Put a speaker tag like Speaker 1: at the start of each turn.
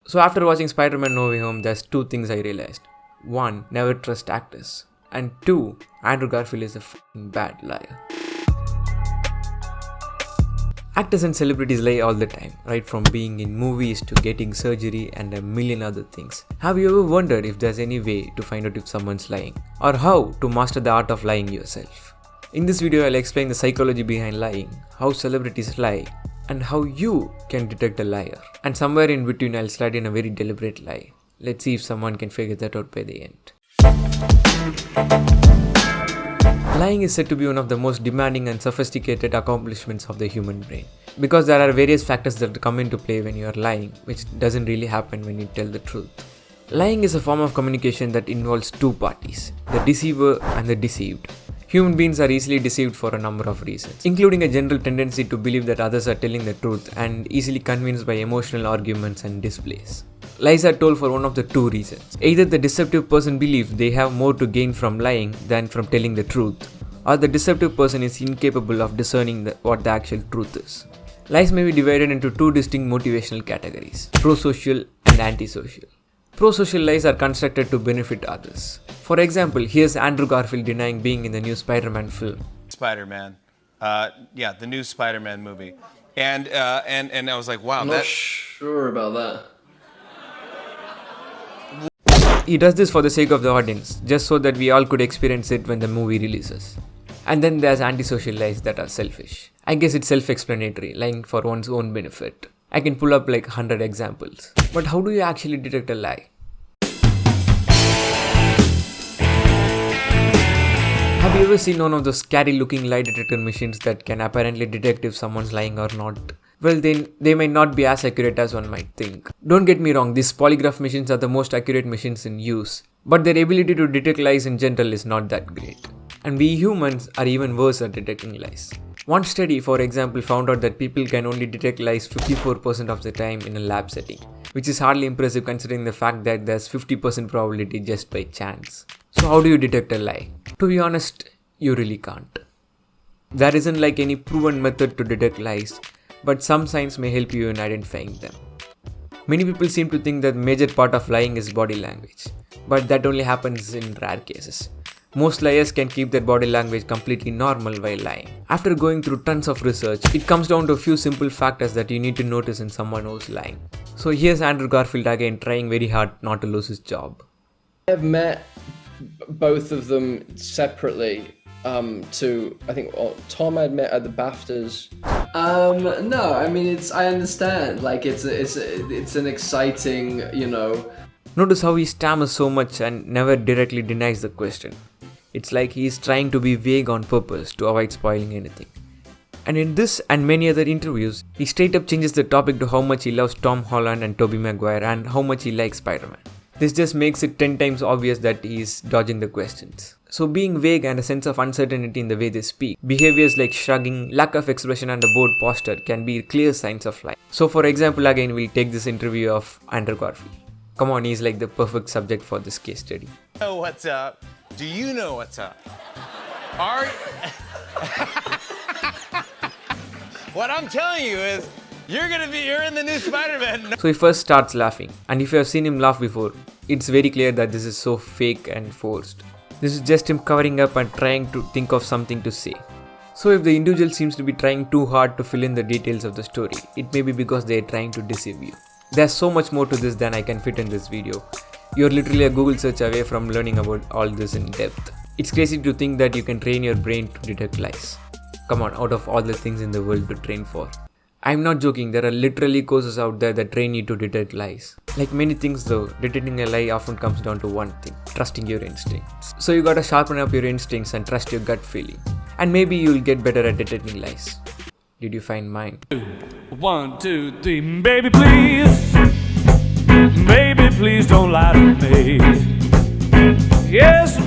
Speaker 1: So after watching Spider-Man No Way Home, there's two things I realized. One, never trust actors. And two, Andrew Garfield is a fucking bad liar. Actors and celebrities lie all the time, right from being in movies to getting surgery and a million other things. Have you ever wondered if there's any way to find out if someone's lying? Or how to master the art of lying yourself? In this video, I'll explain the psychology behind lying, how celebrities lie, and how you can detect a liar. And somewhere in between, I'll slide in a very deliberate lie. Let's see if someone can figure that out by the end. Lying is said to be one of the most demanding and sophisticated accomplishments of the human brain. Because there are various factors that come into play when you are lying, which doesn't really happen when you tell the truth. Lying is a form of communication that involves two parties, the deceiver and the deceived. Human beings are easily deceived for a number of reasons, including a general tendency to believe that others are telling the truth and easily convinced by emotional arguments and displays. Lies are told for one of the two reasons. Either the deceptive person believes they have more to gain from lying than from telling the truth, or the deceptive person is incapable of discerning what the actual truth is. Lies may be divided into two distinct motivational categories, pro-social and anti-social. Pro-social lies are constructed to benefit others. For example, here's Andrew Garfield denying being in the new Spider-Man film.
Speaker 2: Spider-Man. The new Spider-Man movie. And I was like, wow,
Speaker 3: I'm not sure about that.
Speaker 1: He does this for the sake of the audience, just so that we all could experience it when the movie releases. And then there's antisocial lies that are selfish. I guess it's self-explanatory, lying for one's own benefit. I can pull up like 100 examples. But how do you actually detect a lie? Have you ever seen one of those scary looking lie detector machines that can apparently detect if someone's lying or not? Well, then they may not be as accurate as one might think. Don't get me wrong, these polygraph machines are the most accurate machines in use, but their ability to detect lies in general is not that great. And we humans are even worse at detecting lies. One study, for example, found out that people can only detect lies 54% of the time in a lab setting, which is hardly impressive considering the fact that there's 50% probability just by chance. So how do you detect a lie? To be honest, you really can't. There isn't like any proven method to detect lies, but some signs may help you in identifying them. Many people seem to think that the major part of lying is body language, but that only happens in rare cases. Most liars can keep their body language completely normal while lying. After going through tons of research, it comes down to a few simple factors that you need to notice in someone who's lying. So here's Andrew Garfield again trying very hard not to lose his job.
Speaker 3: I've met both of them separately. I think Tom I'd met at the BAFTAs. No, I mean I understand. Like it's an exciting,
Speaker 1: Notice how he stammers so much and never directly denies the question. It's like he's trying to be vague on purpose to avoid spoiling anything. And in this and many other interviews, he straight up changes the topic to how much he loves Tom Holland and Tobey Maguire and how much he likes Spider-Man. This just makes it 10 times obvious that he's dodging the questions. So being vague and a sense of uncertainty in the way they speak, behaviors like shrugging, lack of expression and a bored posture can be clear signs of lying. So for example, again we'll take this interview of Andrew Garfield. Come on, he's like the perfect subject for this case study.
Speaker 2: Know what's up? Do you know what's up? What I'm telling you is, you're in the new Spider-Man.
Speaker 1: So he first starts laughing, and if you have seen him laugh before, it's very clear that this is so fake and forced. This is just him covering up and trying to think of something to say. So if the individual seems to be trying too hard to fill in the details of the story, it may be because they are trying to deceive you. There's so much more to this than I can fit in this video. You're literally a Google search away from learning about all this in depth. It's crazy to think that you can train your brain to detect lies. Come on, out of all the things in the world to train for. I'm not joking, there are literally courses out there that train you to detect lies. Like many things though, detecting a lie often comes down to one thing, trusting your instincts. So you gotta sharpen up your instincts and trust your gut feeling. And maybe you'll get better at detecting lies. Did you find mine?
Speaker 4: 1, 2, 3, baby please. Baby please don't lie to me. Yes,